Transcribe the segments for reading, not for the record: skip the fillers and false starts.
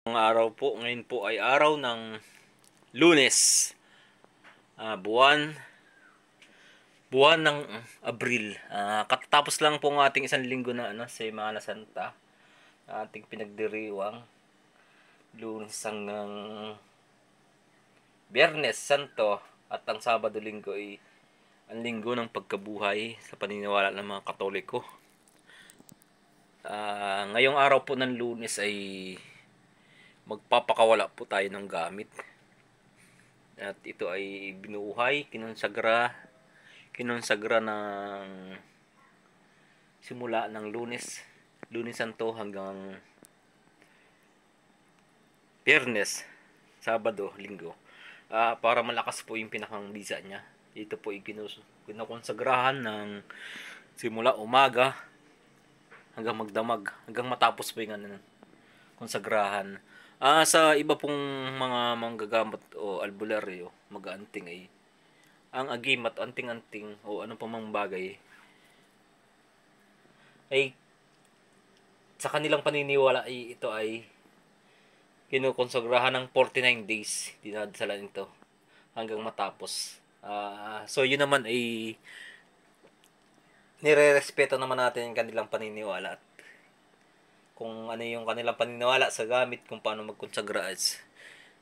Ang araw po, ngayon po ay araw ng Lunes. Buwan ng Abril. Katatapos lang po ng ating isang linggo na Semana Santa. Ating pinagdiriwang Lunes hanggang Biyernes Santo, at ang Sabado Linggo ay ang linggo ng pagkabuhay sa paniniwala ng mga Katoliko. Ngayong araw po ng Lunes ay magpapakawala po tayo ng gamit. At ito ay binuhay, kinonsagra ng simula ng Lunes Santo hanggang Biyernes, Sabado, Linggo. Para malakas po yung pinakang bisa niya. Ito po ay kinokonsagrahan ng simula umaga hanggang magdamag, hanggang matapos po yung konsagrahan. Sa iba pong mga manggagamot o albularyo, mag-aanting ay ang agimat, anting-anting o ano pa mang bagay ay sa kanilang paniniwala ay ito ay kinukonsagrahan ng 49 days. Dinadasalan ito hanggang matapos. So yun naman ay nire-respeto naman natin yung kanilang paniniwala at kung ano yung kanilang paniniwala sa gamit, kung paano magkonsagra as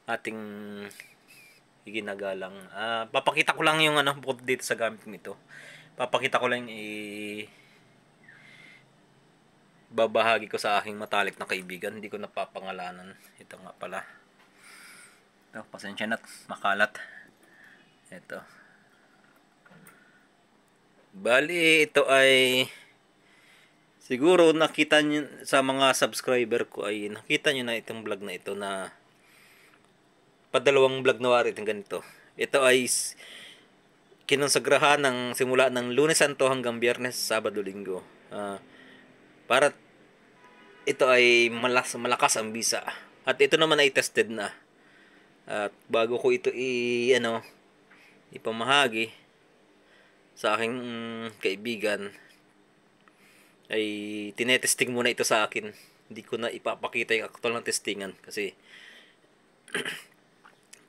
ating iginagalang. Papakita ko lang yung bukod dito sa gamit nito. Papakita ko lang babahagi ko sa aking matalik na kaibigan. Hindi ko napapangalanan. Ito nga pala. Ito, pasensya na, makalat. Ito. Bali, ito ay siguro nakita nyo sa mga subscriber ko, ay nakita nyo na itong vlog na ito, na padalawang vlog na wari itong ganito. Ito ay kinonsagrahan ng simula ng Lunes Santo hanggang Biyernes, Sabado, Linggo. Para ito ay malakas ang bisa. At ito naman ay tested na. At bago ko ito ipamahagi sa aking kaibigan, ay tinetesting muna ito sa akin. Hindi ko na ipapakita yung actual ng testingan kasi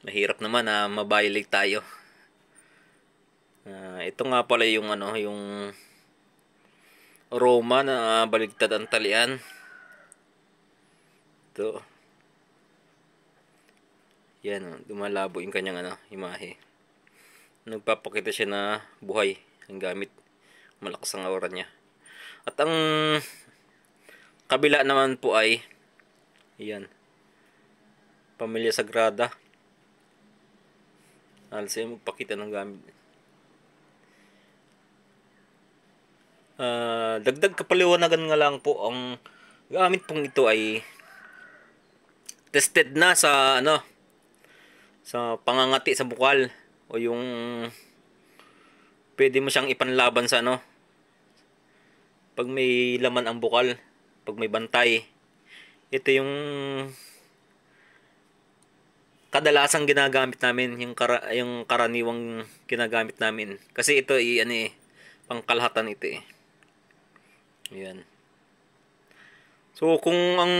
mahirap naman na mabiolate tayo. Ito nga pala yung yung Roma na baligtad ang talian. Ito. Yan, dumalabo yung kanyang imahe. Nagpapakita siya na buhay ang gamit. Malakas ang aura niya. At ang kabila naman po ay yan, Pamilya Sagrada. Alas ay magpakita ng gamit. Dagdag kapaliwanagan nga lang po, ang gamit pong ito ay tested na sa sa pangangati sa bukal, o yung pwede mo siyang ipanlaban sa pag may laman ang bukal, pag may bantay. Ito yung kadalasang ginagamit namin, yung karaniwang ginagamit namin kasi ito ay pangkalahatan ito Ayan. So kung ang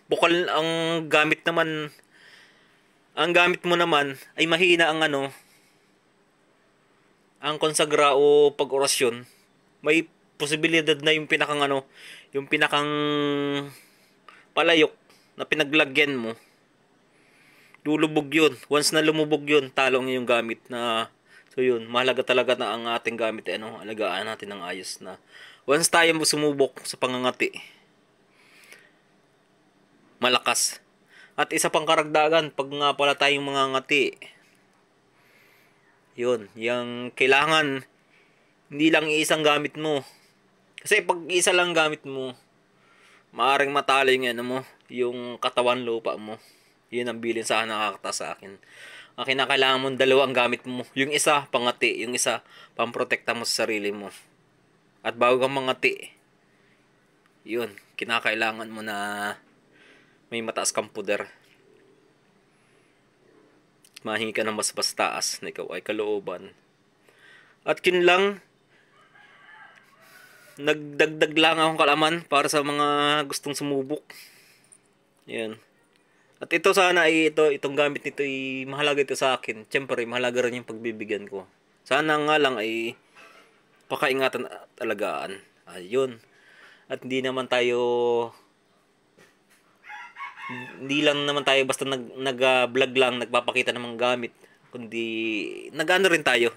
bukal ang gamit naman, ang gamit mo naman ay mahina ang ang konsagra o pag-orasyon, may posibilidad na yung pinakang palayok na pinaglagyan mo, lulubog yun. Once na lumubog yun, talo ang yung gamit na. So yun, mahalaga talaga na ang ating gamit alagaan natin ng ayos na. Once tayo sumubok sa pangangati, malakas. At isa pang karagdagan, pag nga pala tayong mga ngati, yun, yung kailangan hindi lang isang gamit mo. Kasi pag isa lang gamit mo, maaring matalo yung katawan lupa mo. Yun ang bilin sa nakakata sa akin. Ang kinakailangan mo, dalawang gamit mo. Yung isa, pangati. Yung isa, pamprotekta mo sa sarili mo. At bago kang mangati, yun, kinakailangan mo na may mataas kang puder. Mahingi ka ng mas taas na ikaw ay kalooban. At yun lang, nagdagdag lang akong kalaman para sa mga gustong sumubok. Yan. At ito sana ay itong gamit nito ay mahalaga ito sa akin. Siyempre, mahalaga rin yung pagbibigyan ko. Sana nga lang ay pakaingatan at alagaan. Ayun. At hindi lang naman tayo basta nag-vlog lang, nagpapakita ng mga gamit, kundi nag-ano rin tayo,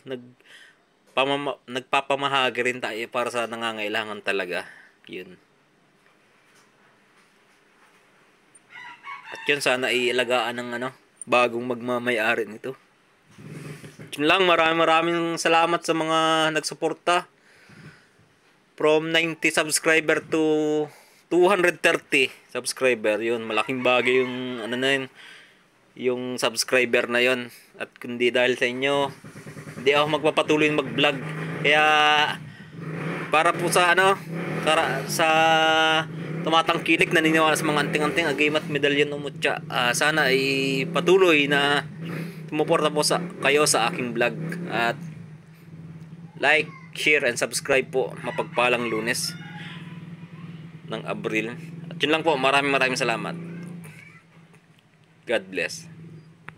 nagpapamahagi rin tayo para sa nangangailangan talaga. Yun. At yun sana ialagaan ng bagong magmamay-ari nito. Yun lang, maraming salamat sa mga nagsuporta. From 90 subscriber to 230 subscriber. Yun, malaking bagay yung yung subscriber na yun. At kundi dahil sa inyo, hindi ako magpapatuloy mag-vlog. Kaya para po sa sa tumatangkilik, naniniwala sa mga anting-anting agimat medalyon umutya, sana ay patuloy na sumuporta po kayo sa aking vlog. At like, share, and subscribe po. Mapagpalang Lunes ng Abril. At yun lang po, maraming salamat. God bless.